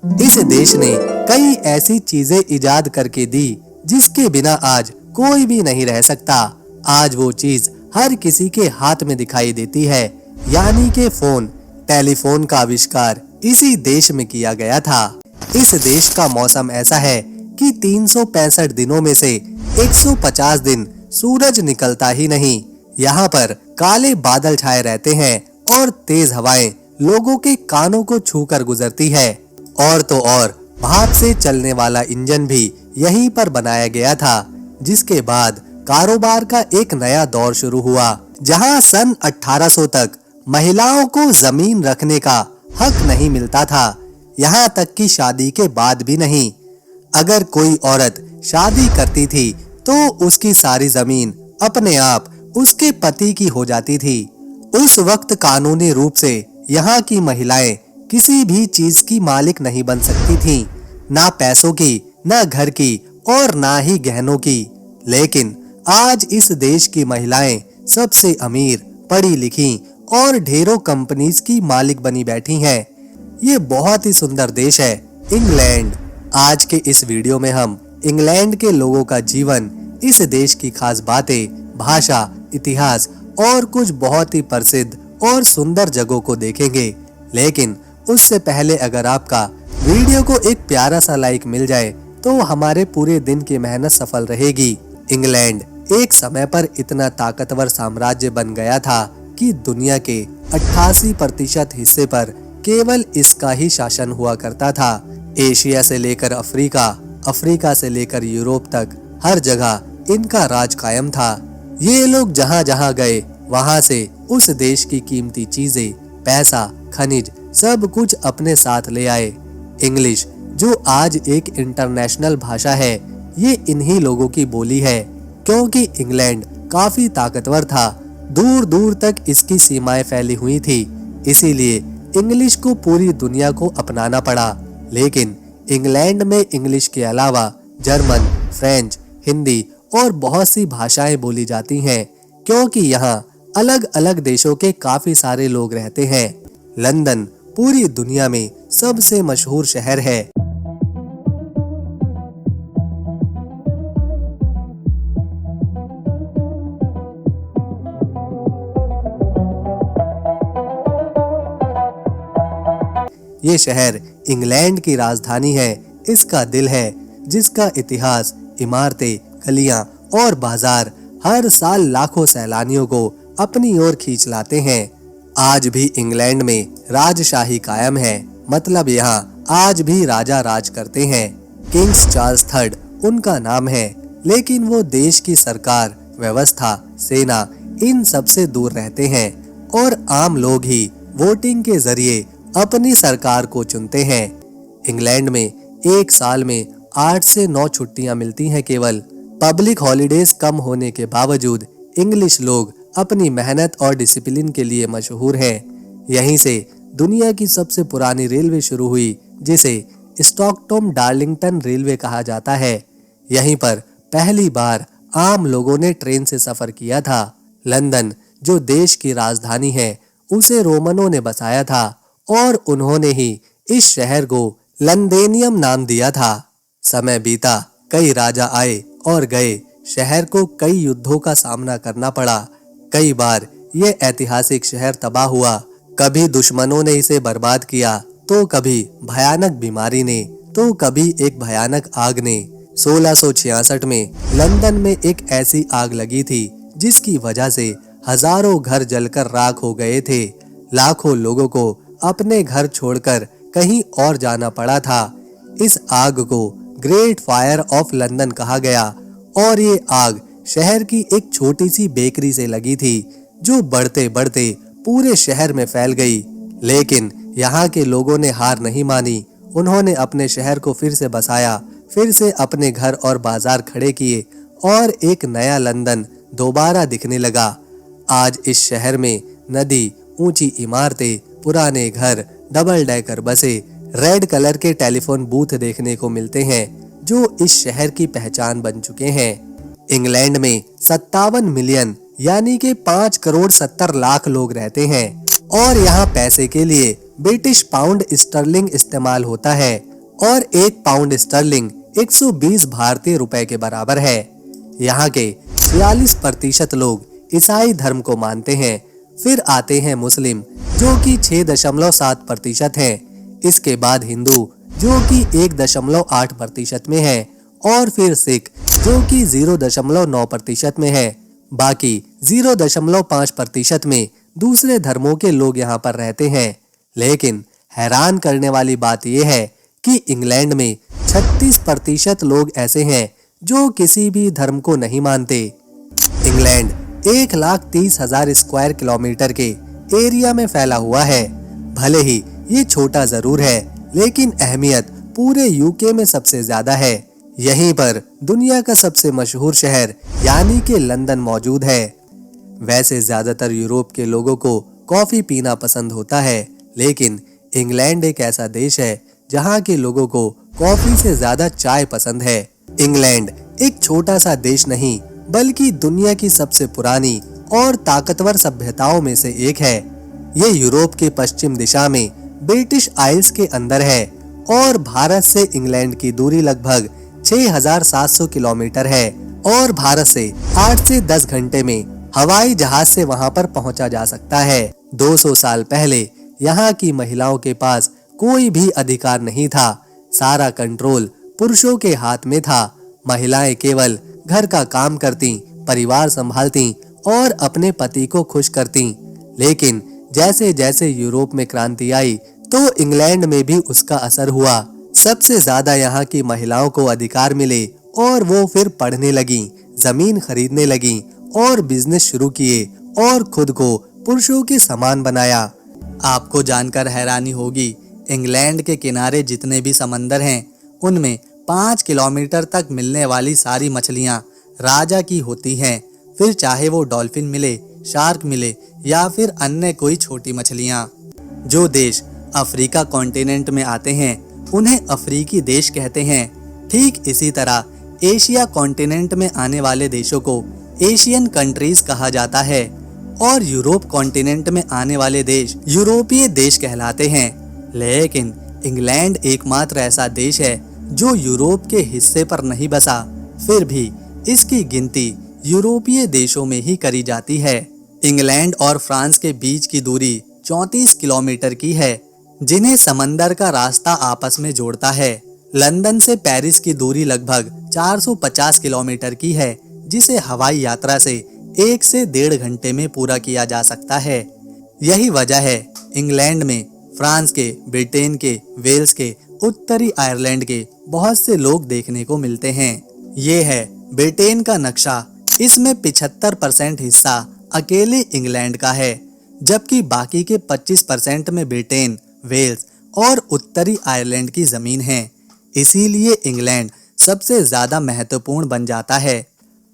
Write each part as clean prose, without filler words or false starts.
इस देश ने कई ऐसी चीजें इजाद करके दी जिसके बिना आज कोई भी नहीं रह सकता। आज वो चीज हर किसी के हाथ में दिखाई देती है, यानी कि फोन। टेलीफोन का आविष्कार इसी देश में किया गया था। इस देश का मौसम ऐसा है कि 365 दिनों में से 150 दिन सूरज निकलता ही नहीं। यहाँ पर काले बादल छाए रहते हैं और तेज हवाएं लोगों के कानों को छूकर गुजरती है। और तो और भाप से चलने वाला इंजन भी यहीं पर बनाया गया था, जिसके बाद कारोबार का एक नया दौर शुरू हुआ, जहां सन 1800 तक महिलाओं को जमीन रखने का हक नहीं मिलता था, यहाँ तक कि शादी के बाद भी नहीं। अगर कोई औरत शादी करती थी तो उसकी सारी जमीन अपने आप उसके पति की हो जाती थी। उस वक्त कानूनी रूप से यहाँ की महिलाएं किसी भी चीज की मालिक नहीं बन सकती थीं, ना पैसों की, ना घर की और ना ही गहनों की। लेकिन आज इस देश की महिलाएं सबसे अमीर, पढ़ी लिखी और ढेरों कंपनीज की मालिक बनी बैठी हैं। ये बहुत ही सुंदर देश है, इंग्लैंड। आज के इस वीडियो में हम इंग्लैंड के लोगों का जीवन, इस देश की खास बातें, भाषा, इतिहास और कुछ बहुत ही प्रसिद्ध और सुंदर जगहों को देखेंगे। लेकिन उससे पहले अगर आपका वीडियो को एक प्यारा सा लाइक मिल जाए तो हमारे पूरे दिन की मेहनत सफल रहेगी। इंग्लैंड एक समय पर इतना ताकतवर साम्राज्य बन गया था कि दुनिया के 88% हिस्से पर केवल इसका ही शासन हुआ करता था। एशिया से लेकर अफ्रीका, अफ्रीका से लेकर यूरोप तक हर जगह इनका राज कायम था। ये लोग जहाँ जहाँ गए वहाँ से उस देश की कीमती चीजें, पैसा, खनिज सब कुछ अपने साथ ले आए। इंग्लिश जो आज एक इंटरनेशनल भाषा है, ये इन्हीं लोगों की बोली है। क्योंकि इंग्लैंड काफी ताकतवर था, दूर दूर तक इसकी सीमाएं फैली हुई थी, इसीलिए इंग्लिश को पूरी दुनिया को अपनाना पड़ा। लेकिन इंग्लैंड में इंग्लिश के अलावा जर्मन, फ्रेंच, हिंदी और बहुत सी भाषाएं बोली जाती हैं, क्योंकि यहाँ अलग अलग देशों के काफी सारे लोग रहते हैं। लंदन पूरी दुनिया में सबसे मशहूर शहर है। ये शहर इंग्लैंड की राजधानी है, इसका दिल है, जिसका इतिहास, इमारतें, गलियां और बाजार हर साल लाखों सैलानियों को अपनी ओर खींच लाते हैं। आज भी इंग्लैंड में राजशाही कायम है, मतलब यहाँ आज भी राजा राज करते हैं। किंग्स चार्ल्स III उनका नाम है, लेकिन वो देश की सरकार, व्यवस्था, सेना इन सब से दूर रहते हैं और आम लोग ही वोटिंग के जरिए अपनी सरकार को चुनते हैं। इंग्लैंड में एक साल में 8 से 9 छुट्टियां मिलती हैं केवल। पब्लिक हॉलिडेज कम होने के बावजूद इंग्लिश लोग अपनी मेहनत और डिसिप्लिन के लिए मशहूर हैं। यहीं से दुनिया की सबसे पुरानी रेलवे शुरू हुई, जिसे स्टॉकटोम डार्लिंगटन रेलवे कहा जाता है। यहीं पर पहली बार आम लोगों ने ट्रेन से सफर किया था। लंदन जो देश की राजधानी है, उसे रोमनों ने बसाया था और उन्होंने ही इस शहर को लंदेनियम नाम दिया था। समय बीता, कई राजा आए और गए, शहर को कई युद्धों का सामना करना पड़ा। कई बार ये ऐतिहासिक शहर तबाह हुआ, कभी दुश्मनों ने इसे बर्बाद किया, तो कभी भयानक बीमारी ने, तो कभी एक भयानक आग ने। 1666 में लंदन में एक ऐसी आग लगी थी जिसकी वजह से हजारों घर जलकर राख हो गए थे। लाखों लोगों को अपने घर छोड़कर कहीं और जाना पड़ा था। इस आग को ग्रेट फायर ऑफ लंदन कहा गया और ये आग शहर की एक छोटी सी बेकरी से लगी थी, जो बढ़ते बढ़ते पूरे शहर में फैल गई। लेकिन यहाँ के लोगों ने हार नहीं मानी। उन्होंने अपने शहर को फिर से बसाया, फिर से अपने घर और बाजार खड़े किए और एक नया लंदन दोबारा दिखने लगा। आज इस शहर में नदी, ऊंची इमारतें, पुराने घर, डबल डेकर बसें, रेड कलर के टेलीफोन बूथ देखने को मिलते हैं, जो इस शहर की पहचान बन चुके हैं। इंग्लैंड में 57 मिलियन यानी कि 5 करोड़ 70 लाख लोग रहते हैं और यहाँ पैसे के लिए ब्रिटिश पाउंड स्टर्लिंग इस्तेमाल होता है। और 1 पाउंड स्टर्लिंग 120 भारतीय रुपए के बराबर है। यहाँ के 46% लोग ईसाई धर्म को मानते हैं। फिर आते हैं मुस्लिम जो कि 6.7% हैं। इसके बाद हिंदू जो कि 1.8% में है और फिर सिख जो कि 0.9% में है। बाकी 0.5% में दूसरे धर्मों के लोग यहाँ पर रहते हैं। लेकिन हैरान करने वाली बात यह है कि इंग्लैंड में 36% लोग ऐसे हैं जो किसी भी धर्म को नहीं मानते। इंग्लैंड 1,30,000 स्क्वायर किलोमीटर के एरिया में फैला हुआ है। भले ही ये छोटा जरूर है, लेकिन अहमियत पूरे यूके में सबसे ज्यादा है। यहीं पर दुनिया का सबसे मशहूर शहर यानी कि लंदन मौजूद है। वैसे ज्यादातर यूरोप के लोगों को कॉफी पीना पसंद होता है, लेकिन इंग्लैंड एक ऐसा देश है जहाँ के लोगों को कॉफी से ज्यादा चाय पसंद है। इंग्लैंड एक छोटा सा देश नहीं, बल्कि दुनिया की सबसे पुरानी और ताकतवर सभ्यताओं में से एक है। ये यूरोप के पश्चिम दिशा में ब्रिटिश आइल्स के अंदर है और भारत से इंग्लैंड की दूरी लगभग 6,700 किलोमीटर है और भारत से 8 से 10 घंटे में हवाई जहाज से वहां पर पहुंचा जा सकता है। 200 साल पहले यहाँ की महिलाओं के पास कोई भी अधिकार नहीं था। सारा कंट्रोल पुरुषों के हाथ में था। महिलाएं केवल घर का काम करती, परिवार संभालती और अपने पति को खुश करती। लेकिन जैसे जैसे यूरोप में क्रांति आई तो इंग्लैंड में भी उसका असर हुआ। सबसे ज्यादा यहाँ की महिलाओं को अधिकार मिले और वो फिर पढ़ने लगी, जमीन खरीदने लगी और बिजनेस शुरू किए और खुद को पुरुषों के समान बनाया। आपको जानकर हैरानी होगी, इंग्लैंड के किनारे जितने भी समंदर हैं उनमें 5 किलोमीटर तक मिलने वाली सारी मछलियां राजा की होती हैं। फिर चाहे वो डॉल्फिन मिले, शार्क मिले या फिर अन्य कोई छोटी मछलियां। जो देश अफ्रीका कॉन्टिनेंट में आते हैं उन्हें अफ्रीकी देश कहते हैं। ठीक इसी तरह एशिया कॉन्टिनेंट में आने वाले देशों को एशियन कंट्रीज कहा जाता है और यूरोप कॉन्टिनेंट में आने वाले देश यूरोपीय देश कहलाते हैं। लेकिन इंग्लैंड एकमात्र ऐसा देश है जो यूरोप के हिस्से पर नहीं बसा, फिर भी इसकी गिनती यूरोपीय देशों में ही करी जाती है। इंग्लैंड और फ्रांस के बीच की दूरी 34 किलोमीटर की है, जिन्हें समंदर का रास्ता आपस में जोड़ता है। लंदन से पेरिस की दूरी लगभग 450 किलोमीटर की है, जिसे हवाई यात्रा से 1 से 1.5 घंटे में पूरा किया जा सकता है। यही वजह है इंग्लैंड में फ्रांस के, ब्रिटेन के, वेल्स के, उत्तरी आयरलैंड के बहुत से लोग देखने को मिलते हैं। ये है ब्रिटेन का नक्शा। इसमें 75% हिस्सा अकेले इंग्लैंड का है, जबकि बाकी के 25% में ब्रिटेन, वेल्स और उत्तरी आयरलैंड की जमीन है। इसीलिए इंग्लैंड सबसे ज्यादा महत्वपूर्ण बन जाता है।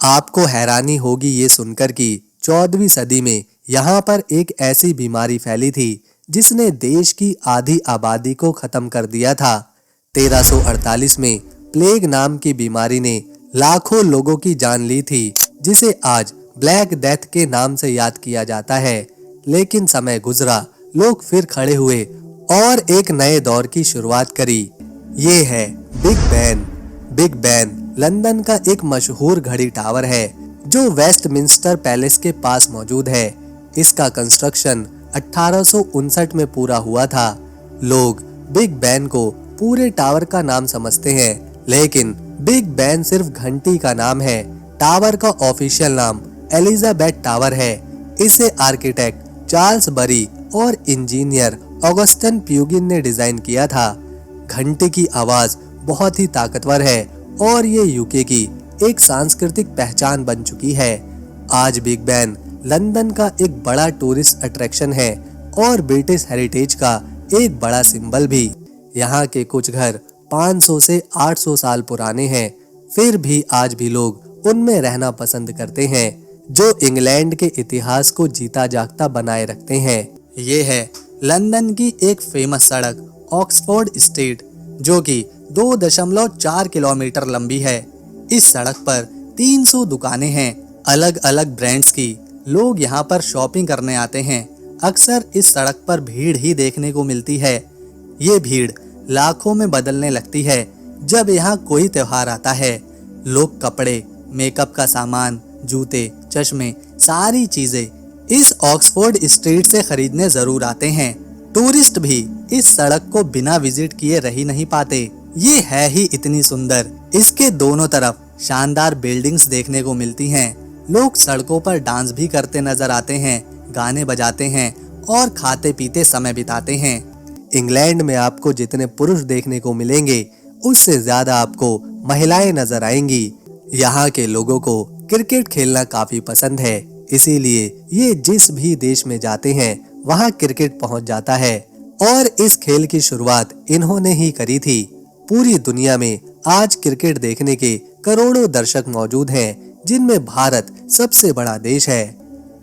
आपको हैरानी होगी ये सुनकर कि 14वीं सदी में यहाँ पर एक ऐसी बीमारी फैली थी जिसने देश की आधी आबादी को खत्म कर दिया था। 1348 में प्लेग नाम की बीमारी ने लाखों लोगों की जान ली थी, जिसे आज ब्लैक डेथ के नाम से याद किया जाता है। लेकिन समय गुजरा, लोग फिर खड़े हुए और एक नए दौर की शुरुआत करी। ये है Big Ben. Big Ben London का एक मशहूर घड़ी टावर है जो वेस्टमिंस्टर पैलेस के पास मौजूद है। इसका कंस्ट्रक्शन 1859 में पूरा हुआ था। लोग बिग बैन को पूरे टावर का नाम समझते हैं, लेकिन बिग बैन सिर्फ घंटी का नाम है। टावर का ऑफिशियल नाम एलिजाबेथ टावर है। इसे आर्किटेक्ट चार्ल्स बरी और इंजीनियर ऑगस्टन प्यूगिन ने डिजाइन किया था। घंटी की आवाज बहुत ही ताकतवर है और ये यूके की एक सांस्कृतिक पहचान बन चुकी है। आज बिग बैन लंदन का एक बड़ा टूरिस्ट अट्रैक्शन है और ब्रिटिश हेरिटेज का एक बड़ा सिंबल भी। यहाँ के कुछ घर 500 से 800 साल पुराने हैं, फिर भी आज भी लोग उनमें रहना पसंद करते हैं, जो इंग्लैंड के इतिहास को जीता जागता बनाए रखते हैं। ये है लंदन की एक फेमस सड़क ऑक्सफोर्ड स्ट्रीट, जो कि 2.4 किलोमीटर लंबी है। इस सड़क पर 300 दुकानें हैं, अलग अलग ब्रांड्स की। लोग यहाँ पर शॉपिंग करने आते हैं। अक्सर इस सड़क पर भीड़ ही देखने को मिलती है। ये भीड़ लाखों में बदलने लगती है जब यहाँ कोई त्योहार आता है। लोग कपड़े, मेकअप का सामान, जूते, चश्मे, सारी चीजें इस ऑक्सफोर्ड स्ट्रीट से खरीदने जरूर आते हैं। टूरिस्ट भी इस सड़क को बिना विजिट किए रह ही नहीं पाते। ये है ही इतनी सुंदर। इसके दोनों तरफ शानदार बिल्डिंग्स देखने को मिलती हैं। लोग सड़कों पर डांस भी करते नजर आते हैं, गाने बजाते हैं और खाते पीते समय बिताते हैं। इंग्लैंड में आपको जितने पुरुष देखने को मिलेंगे उससे ज्यादा आपको महिलाएं नजर आएंगी। यहाँ के लोगों को क्रिकेट खेलना काफी पसंद है, इसीलिए ये जिस भी देश में जाते हैं वहाँ क्रिकेट पहुँच जाता है। और इस खेल की शुरुआत इन्होंने ही करी थी। पूरी दुनिया में आज क्रिकेट देखने के करोड़ों दर्शक मौजूद हैं, जिनमें भारत सबसे बड़ा देश है।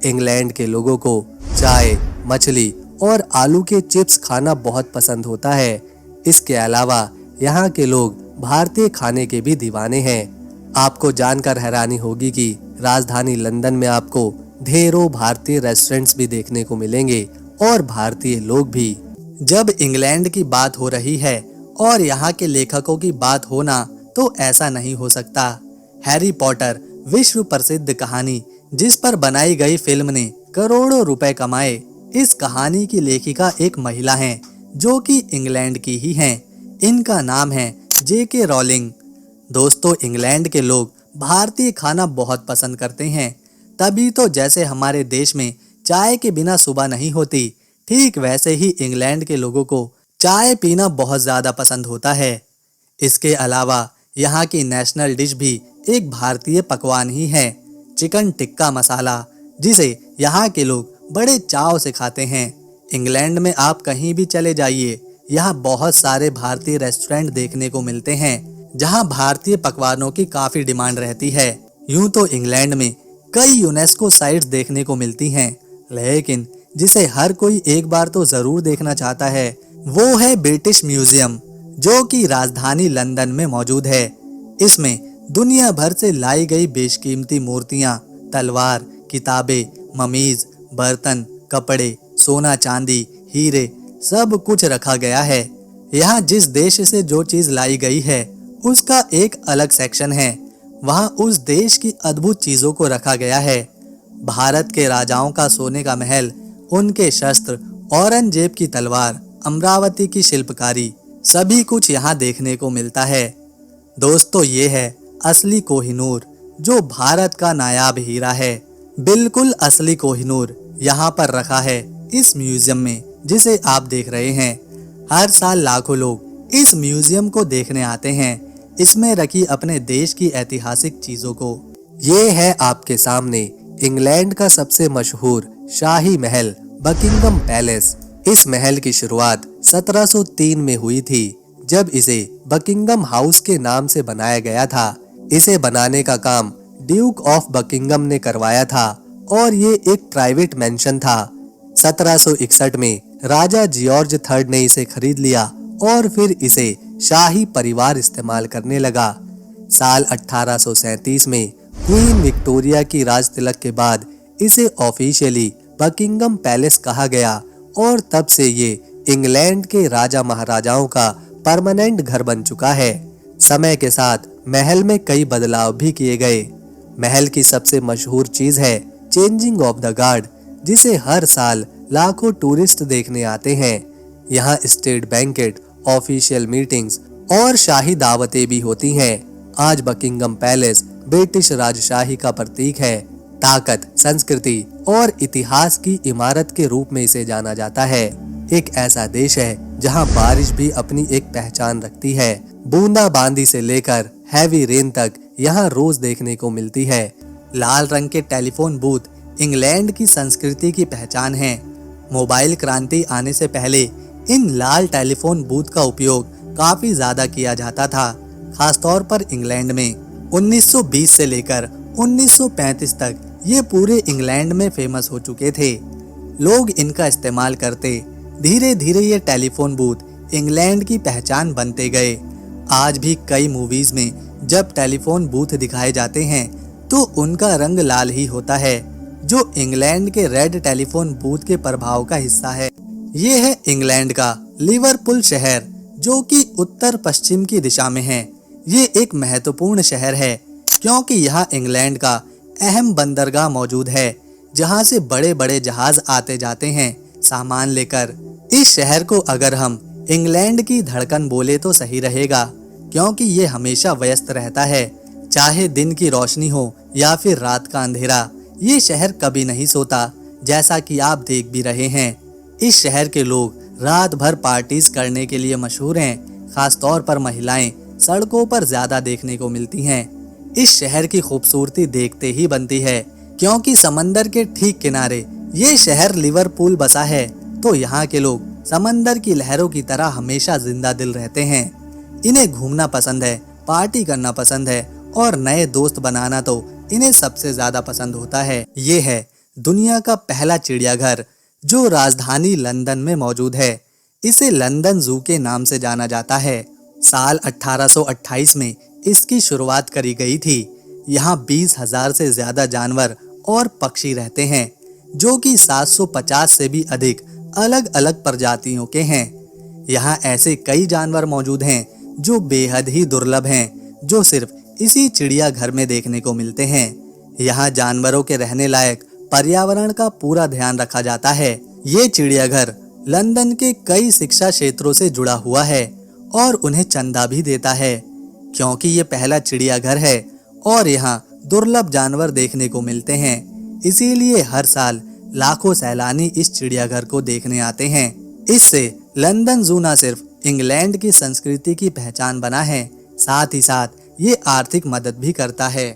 इंग्लैंड के लोगों को चाय, मछली और आलू के चिप्स खाना बहुत पसंद होता है। इसके अलावा यहाँ के लोग भारतीय खाने के भी दीवाने हैं। आपको जानकर हैरानी होगी कि राजधानी लंदन में आपको ढेरों भारतीय रेस्टोरेंट्स भी देखने को मिलेंगे और भारतीय लोग भी। जब इंग्लैंड की बात हो रही है और यहाँ के लेखकों की बात होना, तो ऐसा नहीं हो सकता। हैरी पॉटर विश्व प्रसिद्ध कहानी जिस पर बनाई गई फिल्म ने करोड़ों रुपए कमाए। इस कहानी की लेखिका एक महिला हैं जो कि इंग्लैंड की ही हैं। इनका नाम है J.K. रॉलिंग। दोस्तों, इंग्लैंड के लोग भारतीय खाना बहुत पसंद करते हैं। तभी तो जैसे हमारे देश में चाय के बिना सुबह नहीं होती, ठीक वैसे ही इंग्लैंड के लोगों को चाय पीना बहुत ज़्यादा पसंद होता है। इसके अलावा यहाँ की नेशनल डिश भी एक भारतीय पकवान ही है, चिकन टिक्का मसाला, जिसे यहाँ के लोग बड़े चाव से खाते हैं। इंग्लैंड में आप कहीं भी चले जाइए, यहाँ बहुत सारे भारतीय रेस्टोरेंट देखने को मिलते हैं जहाँ भारतीय पकवानों की काफ़ी डिमांड रहती है। यूँ तो इंग्लैंड में कई यूनेस्को साइट्स देखने को मिलती हैं, लेकिन जिसे हर कोई एक बार तो ज़रूर देखना चाहता है वो है ब्रिटिश म्यूजियम, जो कि राजधानी लंदन में मौजूद है। इसमें दुनिया भर से लाई गई बेशकीमती मूर्तियाँ, तलवार, किताबें, ममीज, बर्तन, कपड़े, सोना चांदी, हीरे, सब कुछ रखा गया है। यहाँ जिस देश से जो चीज़ लाई गई है उसका एक अलग सेक्शन है। वहाँ उस देश की अद्भुत चीज़ों को रखा गया है। भारत के राजाओं का सोने का महल, उनके शस्त्र, औरंगजेब की तलवार, अमरावती की शिल्पकारी, सभी कुछ यहाँ देखने को मिलता है। दोस्तों, ये है असली कोहिनूर, जो भारत का नायाब हीरा है। बिल्कुल असली कोहिनूर यहाँ पर रखा है इस म्यूजियम में, जिसे आप देख रहे हैं। हर साल लाखों लोग इस म्यूजियम को देखने आते हैं, इसमें रखी अपने देश की ऐतिहासिक चीजों को। ये है आपके सामने इंग्लैंड का सबसे मशहूर शाही महल बकिंगम पैलेस। इस महल की शुरुआत 1703 में हुई थी, जब इसे बकिंगम हाउस के नाम से बनाया गया था। इसे बनाने का काम ड्यूक ऑफ बकिंगम ने करवाया था और ये एक प्राइवेट मेंशन था। 1761 में राजा जॉर्ज III ने इसे खरीद लिया और फिर इसे शाही परिवार इस्तेमाल करने लगा। साल 1837 में क्वीन विक्टोरिया की राज तिलक के बाद इसे ऑफिशियली बकिंगम पैलेस कहा गया और तब से ये इंग्लैंड के राजा महाराजाओं का परमानेंट घर बन चुका है। समय के साथ महल में कई बदलाव भी किए गए। महल की सबसे मशहूर चीज है चेंजिंग ऑफ द गार्ड, जिसे हर साल लाखों टूरिस्ट देखने आते हैं। यहाँ स्टेट बैंकेट, ऑफिशियल मीटिंग्स और शाही दावतें भी होती हैं। आज बकिंगम पैलेस ब्रिटिश राजशाही का प्रतीक है। ताकत, संस्कृति और इतिहास की इमारत के रूप में इसे जाना जाता है। एक ऐसा देश है जहां बारिश भी अपनी एक पहचान रखती है। बूंदाबांदी से लेकर हैवी रेन तक यहां रोज देखने को मिलती है। लाल रंग के टेलीफोन बूथ इंग्लैंड की संस्कृति की पहचान है। मोबाइल क्रांति आने से पहले इन लाल टेलीफोन बूथ का उपयोग काफी ज्यादा किया जाता था, खासतौर पर इंग्लैंड में। 1920 से लेकर 1935 तक ये पूरे इंग्लैंड में फेमस हो चुके थे। लोग इनका इस्तेमाल करते। धीरे धीरे ये टेलीफोन बूथ इंग्लैंड की पहचान बनते गए। आज भी कई मूवीज में जब टेलीफोन बूथ दिखाए जाते हैं तो उनका रंग लाल ही होता है, जो इंग्लैंड के रेड टेलीफोन बूथ के प्रभाव का हिस्सा है। ये है इंग्लैंड का लिवरपूल शहर, जो कि उत्तर पश्चिम की दिशा में है। ये एक महत्वपूर्ण शहर है क्योंकि यहाँ इंग्लैंड का अहम बंदरगाह मौजूद है, जहाँ से बड़े बड़े जहाज आते जाते हैं सामान लेकर। इस शहर को अगर हम इंग्लैंड की धड़कन बोले तो सही रहेगा, क्योंकि ये हमेशा व्यस्त रहता है। चाहे दिन की रोशनी हो या फिर रात का अंधेरा, ये शहर कभी नहीं सोता, जैसा कि आप देख भी रहे हैं। इस शहर के लोग रात भर पार्टीज करने के लिए मशहूर हैं। खास तौर पर महिलाएं सड़कों पर ज्यादा देखने को मिलती हैं। इस शहर की खूबसूरती देखते ही बनती है, क्योंकि समंदर के ठीक किनारे ये शहर लिवरपूल बसा है, तो यहाँ के लोग समंदर की लहरों की तरह हमेशा जिंदा दिल रहते हैं। इन्हें घूमना पसंद है, पार्टी करना पसंद है और नए दोस्त बनाना तो इन्हें सबसे ज्यादा पसंद होता है। ये है दुनिया का पहला चिड़ियाघर, जो राजधानी लंदन में मौजूद है। इसे लंदन जू के नाम से जाना जाता है। साल 1828 में इसकी शुरुआत करी गई थी। यहाँ 20,000 से ज्यादा जानवर और पक्षी रहते हैं, जो कि 750 से भी अधिक अलग अलग प्रजातियों के हैं। यहाँ ऐसे कई जानवर मौजूद हैं जो बेहद ही दुर्लभ हैं, जो सिर्फ इसी चिड़ियाघर में देखने को मिलते हैं। यहाँ जानवरों के रहने लायक पर्यावरण का पूरा ध्यान रखा जाता है। ये चिड़ियाघर लंदन के कई शिक्षा क्षेत्रों से जुड़ा हुआ है और उन्हें चंदा भी देता है, क्योंकि ये पहला चिड़ियाघर है और यहाँ दुर्लभ जानवर देखने को मिलते हैं। इसीलिए हर साल लाखों सैलानी इस चिड़ियाघर को देखने आते हैं। इससे लंदन जू न सिर्फ इंग्लैंड की संस्कृति की पहचान बना है, साथ ही साथ ये आर्थिक मदद भी करता है।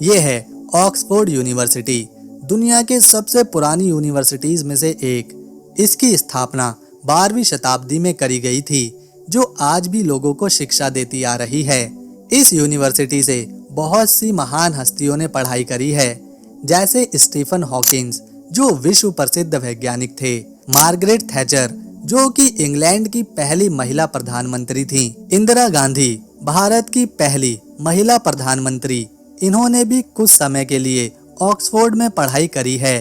ये है ऑक्सफोर्ड यूनिवर्सिटी, दुनिया के सबसे पुरानी यूनिवर्सिटीज में से एक। इसकी स्थापना 12वीं शताब्दी में करी गई थी, जो आज भी लोगों को शिक्षा देती आ रही है। इस यूनिवर्सिटी से बहुत सी महान हस्तियों ने पढ़ाई करी है, जैसे स्टीफन हॉकिंस, जो विश्व प्रसिद्ध वैज्ञानिक थे, मार्गरेट थैचर, जो कि इंग्लैंड की पहली महिला प्रधानमंत्री थी, इंदिरा गांधी, भारत की पहली महिला प्रधानमंत्री, इन्होंने भी कुछ समय के लिए ऑक्सफोर्ड में पढ़ाई करी है।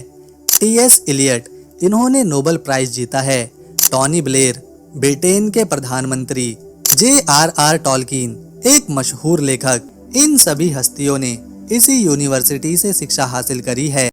टी.एस. इलियट, इन्होंने नोबेल प्राइज जीता है। टोनी ब्लेयर, ब्रिटेन के प्रधानमंत्री, J.R.R. टॉलकिन, एक मशहूर लेखक, इन सभी हस्तियों ने इसी यूनिवर्सिटी से शिक्षा हासिल करी है।